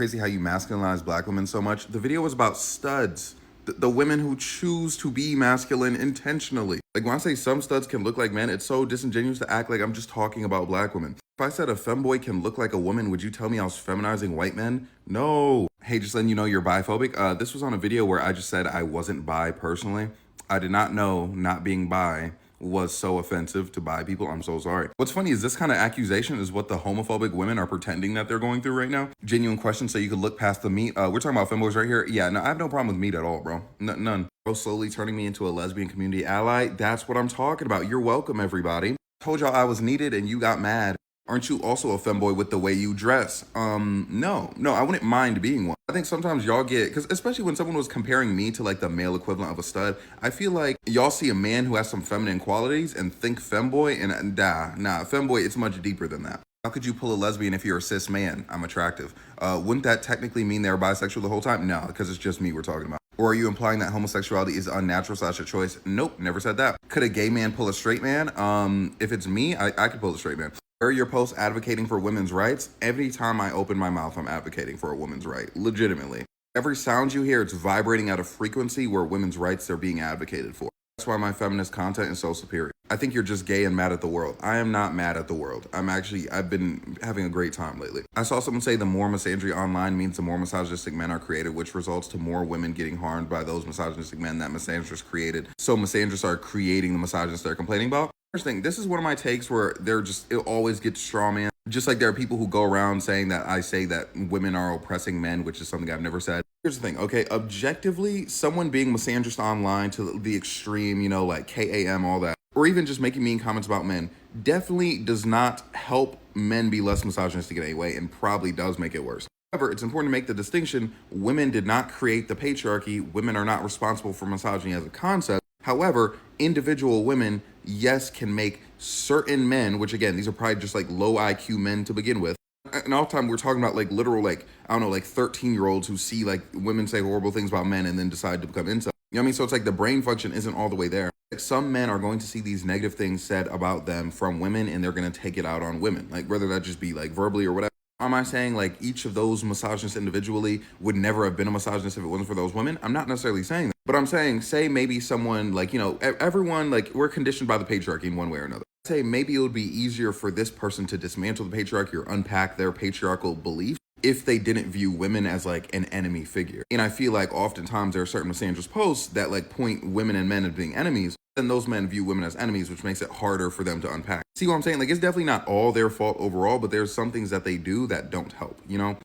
crazy how you masculinize black women so much. The video was about studs. The women who choose to be masculine intentionally. Like when I say some studs can look like men, it's so disingenuous to act like I'm just talking about black women. If I said a femboy can look like a woman, would you tell me I was feminizing white men? No. Hey, just letting you know you're biphobic. This was on a video where I just said I wasn't bi personally. I did not know not being bi was so offensive to bi people. I'm so sorry. What's funny is this kind of accusation is what the homophobic women are pretending that they're going through right now. Genuine question so you could look past the meat. We're talking about femboys right here. Yeah, no, I have no problem with meat at all, bro. None. Bro, slowly turning me into a lesbian community ally. That's what I'm talking about. You're welcome, everybody. Told y'all I was needed and you got mad. Aren't you also a femboy with the way you dress? No, I wouldn't mind being one. I think sometimes y'all get, because especially when someone was comparing me to like the male equivalent of a stud, I feel like y'all see a man who has some feminine qualities and think femboy, and nah, femboy, it's much deeper than that. How could you pull a lesbian if you're a cis man? I'm attractive. Wouldn't that technically mean they're bisexual the whole time? No, because it's just me we're talking about. Or are you implying that homosexuality is unnatural / a choice? Nope, never said that. Could a gay man pull a straight man? If it's me, I could pull a straight man. Where are your posts advocating for women's rights? Every time I open my mouth, I'm advocating for a woman's right, legitimately. Every sound you hear, it's vibrating at a frequency where women's rights are being advocated for. That's why my feminist content is so superior. I think you're just gay and mad at the world. I am not mad at the world. I've been having a great time lately. I saw someone say the more misandry online means the more misogynistic men are created, which results to more women getting harmed by those misogynistic men that misandrists created. So misandrists are creating the misogynists they're complaining about. First thing, this is one of my takes where it always gets straw man. Just like there are people who go around saying that I say that women are oppressing men, which is something I've never said. Here's the thing, okay, objectively, someone being misandrist online to the extreme, like KAM, all that, or even just making mean comments about men, definitely does not help men be less misogynistic in any way and probably does make it worse. However, it's important to make the distinction, women did not create the patriarchy, women are not responsible for misogyny as a concept. However, individual women, yes, can make certain men, which again, these are probably just like low IQ men to begin with. And all the time we're talking about like literal, like, I don't know, like 13-year-olds who see like women say horrible things about men and then decide to become incel. You know what I mean? So it's like the brain function isn't all the way there. Like some men are going to see these negative things said about them from women and they're going to take it out on women. Like whether that just be like verbally or whatever. Am I saying like each of those misogynists individually would never have been a misogynist if it wasn't for those women? I'm not necessarily saying that. But I'm saying, say maybe someone like, everyone, like we're conditioned by the patriarchy in one way or another. Say maybe it would be easier for this person to dismantle the patriarchy or unpack their patriarchal beliefs if they didn't view women as like an enemy figure. And I feel like oftentimes there are certain misandrist posts that like point women and men as being enemies, then those men view women as enemies, which makes it harder for them to unpack. See what I'm saying? Like it's definitely not all their fault overall, but there's some things that they do that don't help,